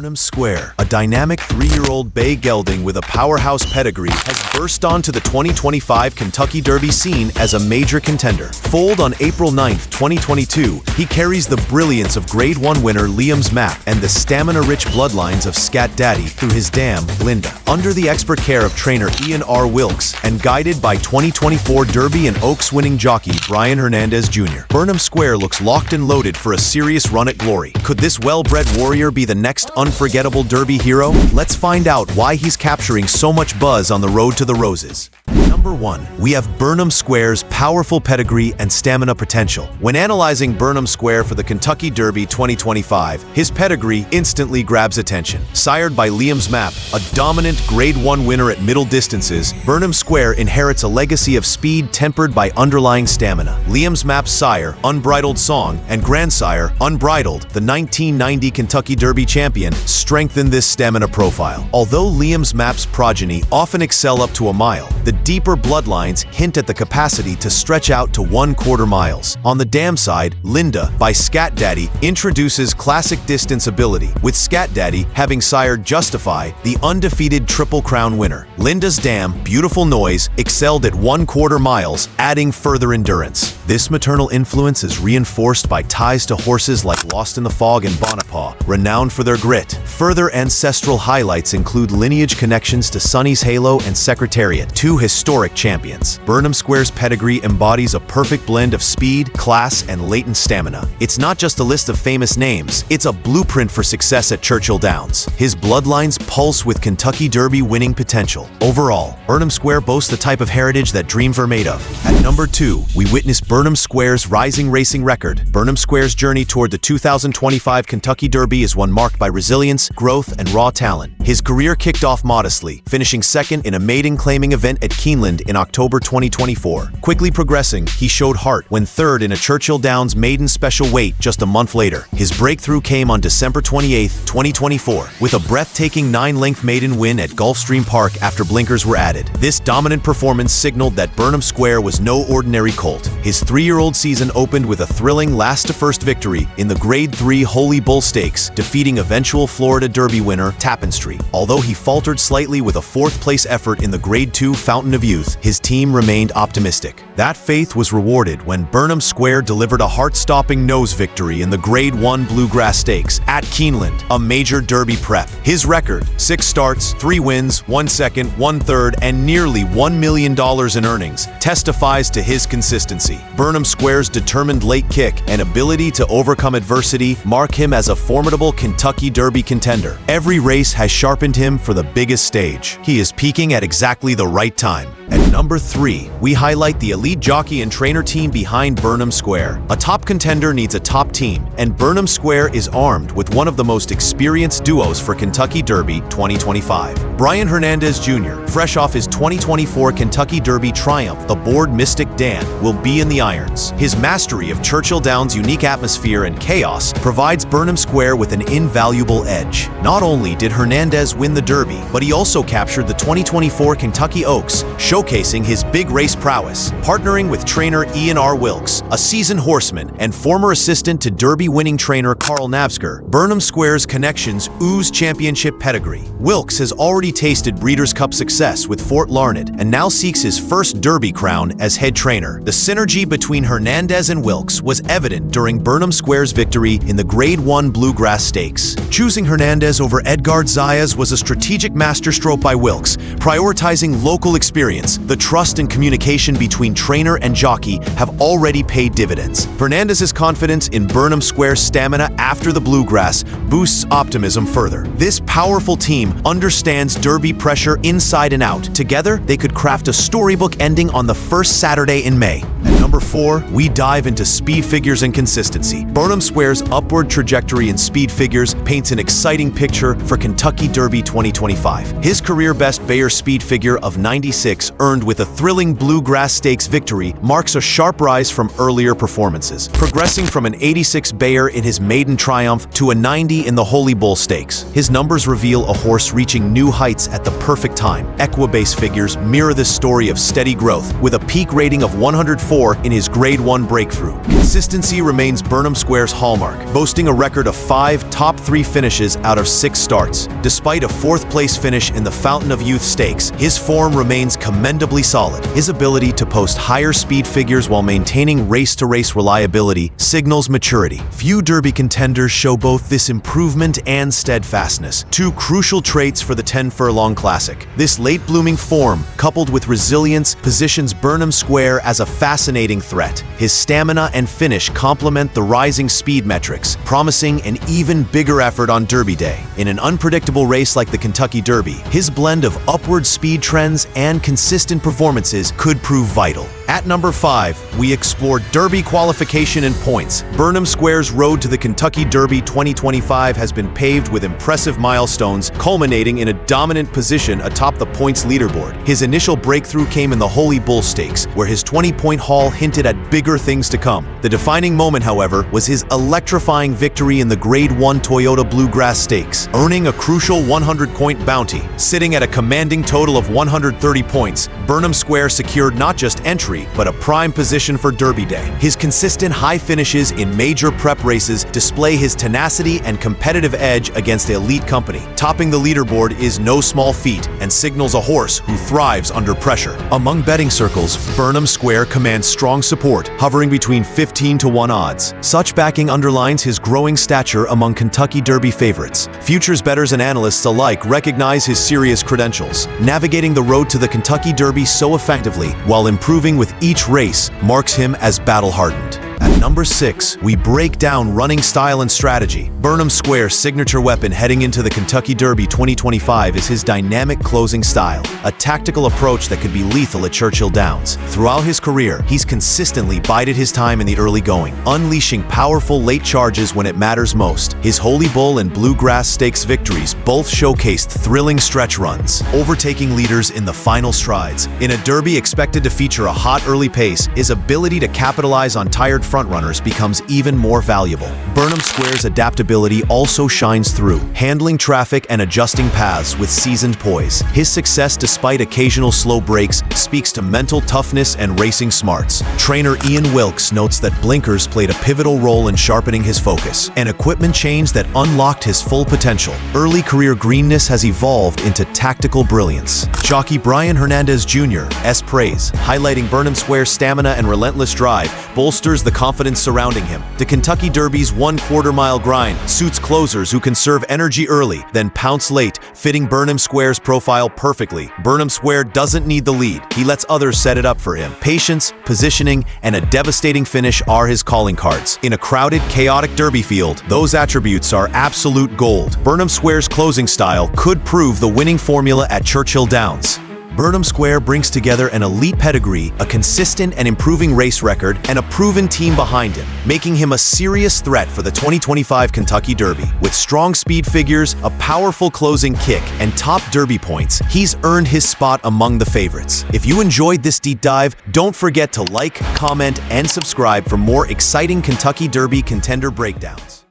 Burnham Square, a dynamic 3-year-old bay gelding with a powerhouse pedigree, has burst onto the 2025 Kentucky Derby scene as a major contender. Foaled on April 9, 2022, he carries the brilliance of Grade 1 winner Liam's Map and the stamina-rich bloodlines of Scat Daddy through his dam, Linda. Under the expert care of trainer Ian Wilkes and guided by 2024 Derby and Oaks winning jockey Brian Hernandez Jr., Burnham Square looks locked and loaded for a serious run at glory. Could this well-bred warrior be the next unforgettable Derby hero? Let's find out why he's capturing so much buzz on the road to the roses. Number 1. We have Burnham Square's powerful pedigree and stamina potential. When analyzing Burnham Square for the Kentucky Derby 2025, his pedigree instantly grabs attention. Sired by Liam's Map, a dominant Grade 1 winner at middle distances, Burnham Square inherits a legacy of speed tempered by underlying stamina. Liam's Map's sire, Unbridled Song, and grandsire, Unbridled, the 1990 Kentucky Derby champion, strengthened this stamina profile. Although Liam's Map's progeny often excel up to a mile, the deeper bloodlines hint at the capacity to stretch out to 1/4 miles. On the dam side, Linda, by Scat Daddy, introduces classic distance ability, with Scat Daddy having sired Justify, the undefeated Triple Crown winner. Linda's dam, Beautiful Noise, excelled at 1/4 miles, adding further endurance. This maternal influence is reinforced by ties to horses like Lost in the Fog and Bonaparte, renowned for their grit. Further ancestral highlights include lineage connections to Sonny's Halo and Secretariat, two historic champions. Burnham Square's pedigree embodies a perfect blend of speed, class, and latent stamina. It's not just a list of famous names, it's a blueprint for success at Churchill Downs. His bloodlines pulse with Kentucky Derby winning potential. Overall, Burnham Square boasts the type of heritage that dreams are made of. At number 2, we witness Burnham Square's rising racing record. Burnham Square's journey toward the 2025 Kentucky Derby is one marked by resilience, growth, and raw talent. His career kicked off modestly, finishing second in a maiden-claiming event at Keeneland in October 2024. Quickly progressing, he showed heart when third in a Churchill Downs maiden special weight just a month later. His breakthrough came on December 28, 2024, with a breathtaking 9-length maiden win at Gulfstream Park after blinkers were added. This dominant performance signaled that Burnham Square was no ordinary colt. His 3-year-old season opened with a thrilling last-to-first victory in the Grade 3 Holy Bull Stakes, defeating eventual Florida Derby winner Tapestry. Although he faltered slightly with a 4th-place effort in the Grade 2 Fountain of Youth, his team remained optimistic. That faith was rewarded when Burnham Square delivered a heart-stopping nose victory in the Grade 1 Bluegrass Stakes at Keeneland, a major Derby prep. His record, 6 starts, 3 wins, 1 second, 1 third, and nearly $1 million in earnings, testifies to his consistency. Burnham Square's determined late kick and ability to overcome adversity mark him as a formidable Kentucky Derby contender. Every race has sharpened him for the biggest stage. He is peaking at exactly the right time. At number 3, we highlight the elite jockey and trainer team behind Burnham Square. A top contender needs a top team, and Burnham Square is armed with one of the most experienced duos for Kentucky Derby 2025. Brian Hernandez Jr., fresh off his 2024 Kentucky Derby triumph, the bored Mystic Dan, will be in the irons. His mastery of Churchill Downs' unique atmosphere and chaos provides Burnham Square with an invaluable edge. Not only did Hernandez win the Derby, but he also captured the 2024 Kentucky Oaks, showcasing his big race prowess. Partnering with trainer Ian Wilkes, a seasoned horseman and former assistant to Derby-winning trainer Carl Navsker, Burnham Square's connections ooze championship pedigree. Wilkes has already tasted Breeders' Cup success with Fort Larned and now seeks his first Derby crown as head trainer. The synergy between Hernandez and Wilkes was evident during Burnham Square's victory in the Grade 1 Bluegrass Stakes. Choosing Hernandez over Edgard Zayas was a strategic masterstroke by Wilkes, prioritizing local experience. The trust and communication between trainer and jockey have already paid dividends. Hernandez's confidence in Burnham Square's stamina after the Bluegrass boosts optimism further. This powerful team understands Derby pressure inside and out. Together, they could craft a storybook ending on the first Saturday in May. At number 4, we dive into speed figures and consistency. Burnham Square's upward trajectory in speed figures paints an exciting picture for Kentucky Derby 2025. His career-best Bayer speed figure of 96 1986, earned with a thrilling Bluegrass Stakes victory, marks a sharp rise from earlier performances, progressing from an 86 Bayer in his maiden triumph to a 90 in the Holy Bull Stakes. His numbers reveal a horse reaching new heights at the perfect time. Equibase figures mirror this story of steady growth, with a peak rating of 104 in his Grade 1 breakthrough. Consistency remains Burnham Square's hallmark, boasting a record of 5 top 3 finishes out of 6 starts. Despite a 4th-place finish in the Fountain of Youth Stakes, his form remains commendably solid. His ability to post higher speed figures while maintaining race-to-race reliability signals maturity. Few Derby contenders show both this improvement and steadfastness, 2 crucial traits for the 10-furlong classic. This late-blooming form, coupled with resilience, positions Burnham Square as a fascinating threat. His stamina and finish complement the rising speed metrics, promising an even bigger effort on Derby Day. In an unpredictable race like the Kentucky Derby, his blend of upward speed trends and consistent performances could prove vital. At number 5, we explore Derby qualification and points. Burnham Square's road to the Kentucky Derby 2025 has been paved with impressive milestones, culminating in a dominant position atop the points leaderboard. His initial breakthrough came in the Holy Bull Stakes, where his 20-point haul hinted at bigger things to come. The defining moment, however, was his electrifying victory in the Grade 1 Toyota Bluegrass Stakes, earning a crucial 100-point bounty. Sitting at a commanding total of 130 points, Burnham Square secured not just entry, but a prime position for Derby Day. His consistent high finishes in major prep races display his tenacity and competitive edge against elite company. Topping the leaderboard is no small feat and signals a horse who thrives under pressure. Among betting circles, Burnham Square commands strong support, hovering between 15 to 1 odds. Such backing underlines his growing stature among Kentucky Derby favorites. Futures bettors and analysts alike recognize his serious credentials. Navigating the road to the Kentucky Derby so effectively, while improving with each race, marks him as battle-hardened. At number 6, we break down running style and strategy. Burnham Square's signature weapon heading into the Kentucky Derby 2025 is his dynamic closing style, a tactical approach that could be lethal at Churchill Downs. Throughout his career, he's consistently bided his time in the early going, unleashing powerful late charges when it matters most. His Holy Bull and Bluegrass Stakes victories both showcased thrilling stretch runs, overtaking leaders in the final strides. In a Derby expected to feature a hot early pace, his ability to capitalize on tired frontrunners becomes even more valuable. Burnham Square's adaptability also shines through, handling traffic and adjusting paths with seasoned poise. His success despite occasional slow breaks speaks to mental toughness and racing smarts. Trainer Ian Wilkes notes that blinkers played a pivotal role in sharpening his focus, an equipment change that unlocked his full potential. Early career greenness has evolved into tactical brilliance. Jockey Brian Hernandez Jr. praise, highlighting Burnham Square's stamina and relentless drive, bolsters the confidence surrounding him. The Kentucky Derby's 1/4 mile grind suits closers who conserve energy early, then pounce late, fitting Burnham Square's profile perfectly. Burnham Square doesn't need the lead. He lets others set it up for him. Patience, positioning, and a devastating finish are his calling cards. In a crowded, chaotic Derby field, those attributes are absolute gold. Burnham Square's closing style could prove the winning formula at Churchill Downs. Burnham Square brings together an elite pedigree, a consistent and improving race record, and a proven team behind him, making him a serious threat for the 2025 Kentucky Derby. With strong speed figures, a powerful closing kick, and top Derby points, he's earned his spot among the favorites. If you enjoyed this deep dive, don't forget to like, comment, and subscribe for more exciting Kentucky Derby contender breakdowns.